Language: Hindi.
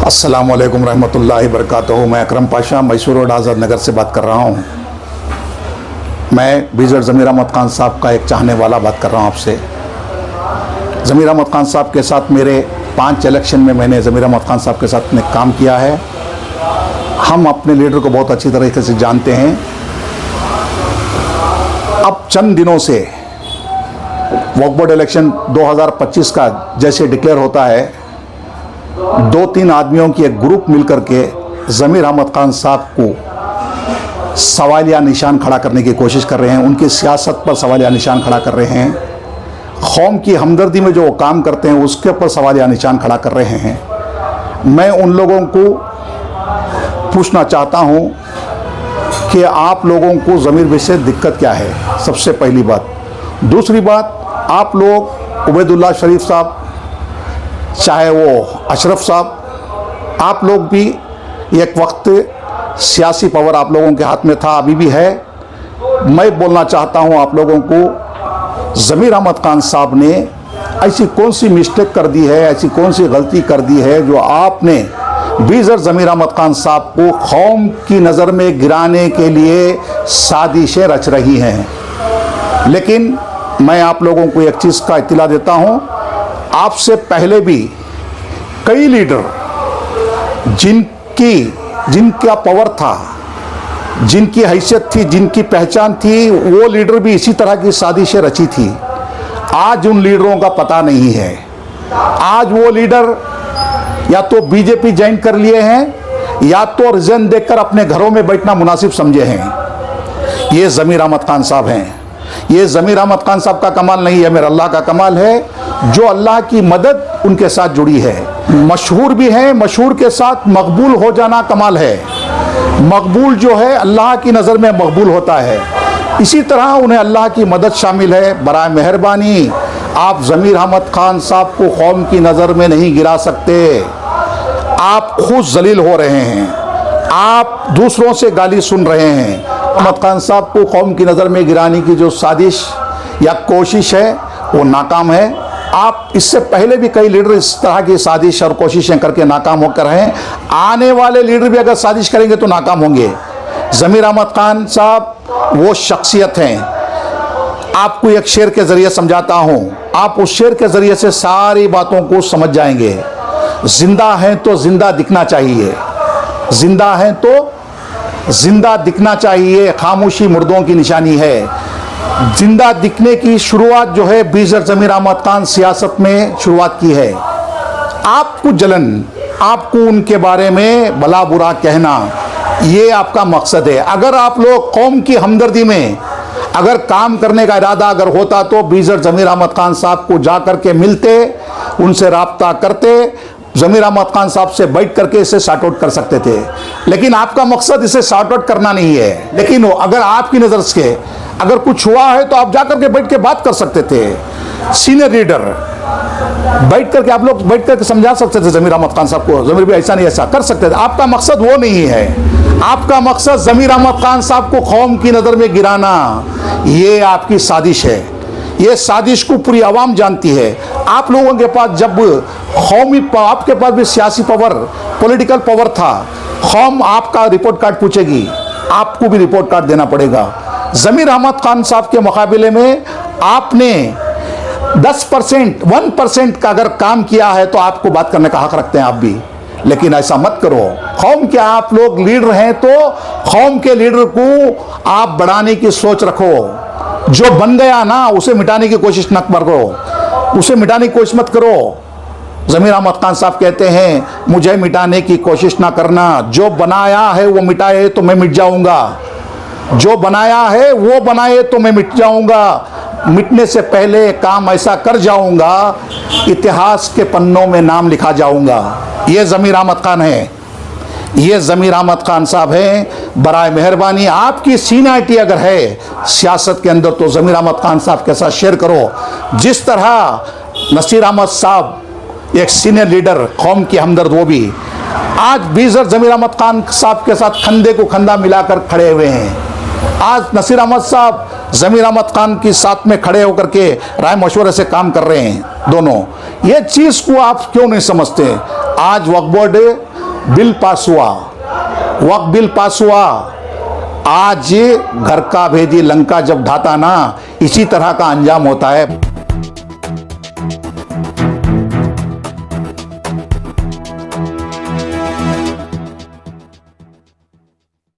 अस्सलाम वालेकुम रहमतुल्लाहि बरकातहू। मैं अकरम पाशा मैसूर रोड आज़ाद नगर से बात कर रहा हूँ। मैं बीजर ज़मीर अहमद खान साहब का एक चाहने वाला बात कर रहा हूँ आपसे। ज़मीर अहमद खान साहब के साथ मेरे 5 इलेक्शन में मैंने ज़मीर अहमद खान साहब के साथ में काम किया है। हम अपने लीडर को बहुत अच्छी तरीके से जानते हैं। अब चंद दिनों से वक्फ बोर्ड इलेक्शन 2025 का जैसे डिक्लेयर होता है, 2-3 आदमियों की एक ग्रुप मिलकर के ज़मीर अहमद खान साहब को सवालिया निशान खड़ा करने की कोशिश कर रहे हैं। उनकी सियासत पर सवालिया निशान खड़ा कर रहे हैं। कौम की हमदर्दी में जो काम करते हैं उसके ऊपर सवालिया निशान खड़ा कर रहे हैं। मैं उन लोगों को पूछना चाहता हूं कि आप लोगों को ज़मीर में से दिक्कत क्या है, सबसे पहली बात। दूसरी बात, आप लोग उबैदुल्ला शरीफ साहब, चाहे वो अशरफ साहब, आप लोग भी एक वक्त सियासी पावर आप लोगों के हाथ में था, अभी भी है। मैं बोलना चाहता हूं आप लोगों को, ज़मीर अहमद खान साहब ने ऐसी कौन सी मिस्टेक कर दी है, ऐसी कौन सी गलती कर दी है जो आपने बीजर ज़मीर अहमद खान साहब को कौम की नज़र में गिराने के लिए साजिशें रच रही हैं। लेकिन मैं आप लोगों को एक चीज़ का इत्तला देता हूं, आपसे पहले भी कई लीडर जिनका पावर था, जिनकी हैसियत थी, जिनकी पहचान थी, वो लीडर भी इसी तरह की साजिशें रची थी। आज उन लीडरों का पता नहीं है। आज वो लीडर या तो बीजेपी ज्वाइन कर लिए हैं या तो रिजाइन देकर अपने घरों में बैठना मुनासिब समझे हैं। ये ज़मीर अहमद खान साहब हैं। ये ज़मीर अहमद खान साहब का कमाल नहीं है, मेरा अल्लाह का कमाल है जो अल्लाह की मदद उनके साथ जुड़ी है। मशहूर भी हैं, मशहूर के साथ मकबूल हो जाना कमाल है। मकबूल जो है अल्लाह की नज़र में मकबूल होता है, इसी तरह उन्हें अल्लाह की मदद शामिल है। बराए मेहरबानी आप ज़मीर अहमद खान साहब को कौम की नज़र में नहीं गिरा सकते। आप खुद जलील हो रहे हैं, आप दूसरों से गाली सुन रहे हैं। अहमद खान साहब को कौम की नज़र में गिराने की जो साजिश या कोशिश है वो नाकाम है। आप इससे पहले भी कई लीडर इस तरह की साजिश और कोशिशें करके नाकाम होकर हैं। आने वाले लीडर भी अगर साजिश करेंगे तो नाकाम होंगे। ज़मीर अहमद खान साहब वो शख्सियत हैं। आपको एक शेर के ज़रिए समझाता हूँ, आप उस शेर के ज़रिए से सारी बातों को समझ जाएंगे। जिंदा हैं तो जिंदा दिखना चाहिए, जिंदा हैं तो जिंदा दिखना चाहिए, खामोशी मुर्दों की निशानी है। जिंदा दिखने की शुरुआत जो है बीजर ज़मीर अहमद खान सियासत में शुरुआत की है। आपको जलन, आपको उनके बारे में भला बुरा कहना, ये आपका मकसद है। अगर आप लोग कौम की हमदर्दी में अगर काम करने का इरादा अगर होता तो बीजर ज़मीर अहमद खान साहब को जा कर के मिलते, उनसे राब्ता करते, ज़मीर अहमद खान साहब से बैठ करके इसे सॉर्ट आउट कर सकते थे। लेकिन आपका मकसद इसे सॉर्ट आउट करना नहीं है। लेकिन अगर आपकी नज़र से अगर कुछ हुआ है तो आप जा करके बैठ के बात कर सकते थे। सीनियर लीडर बैठ करके आप लोग बैठ करके समझा सकते थे ज़मीर अहमद खान साहब को, ज़मीर भी ऐसा नहीं ऐसा कर सकते थे। आपका मकसद वो नहीं है। आपका मकसद ज़मीर अहमद खान साहब को कौम की नज़र में गिराना, ये आपकी साजिश है। ये साजिश को पूरी आवाम जानती है। आप लोगों के पास जब कौमी, आपके पास भी सियासी पावर, पॉलिटिकल पावर था, कौम आपका रिपोर्ट कार्ड पूछेगी, आपको भी रिपोर्ट कार्ड देना पड़ेगा। ज़मीर अहमद खान साहब के मुकाबले में आपने 10%, 1% का अगर काम किया है तो आपको बात करने का हक रखते हैं आप भी। लेकिन ऐसा मत करो। कौम के आप लोग लीडर हैं तो कौम के लीडर को आप बढ़ाने की सोच रखो। जो बन गया ना उसे मिटाने की कोशिश न करो, उसे मिटाने की कोशिश मत करो। ज़मीर अहमद खान साहब कहते हैं मुझे मिटाने की कोशिश ना करना, जो बनाया है वो मिटाए तो मैं मिट जाऊंगा, जो बनाया है वो बनाए तो मैं मिट जाऊंगा। मिटने से पहले काम ऐसा कर जाऊंगा, इतिहास के पन्नों में नाम लिखा जाऊंगा। ये ज़मीर अहमद खान है, ये ज़मीर अहमद खान साहब हैं। बराए मेहरबानी आपकी सीनियरिटी अगर है सियासत के अंदर तो ज़मीर अहमद खान साहब के साथ शेयर करो। जिस तरह नसीर अहमद साहब एक सीनियर लीडर, कौम की हमदर्द, वो भी आज बीजर ज़मीर अहमद खान साहब के साथ कंधे को कंधा मिलाकर खड़े हुए हैं। आज नसीर अहमद साहब ज़मीर अहमद खान के साथ में खड़े होकर के राय मशवरे से काम कर रहे हैं दोनों। ये चीज़ को आप क्यों नहीं समझते? आज वक्फ बोर्ड बिल पास हुआ, वक्फ बिल पास हुआ, आज घर का भेदी लंका जब ढाता ना, इसी तरह का अंजाम होता है।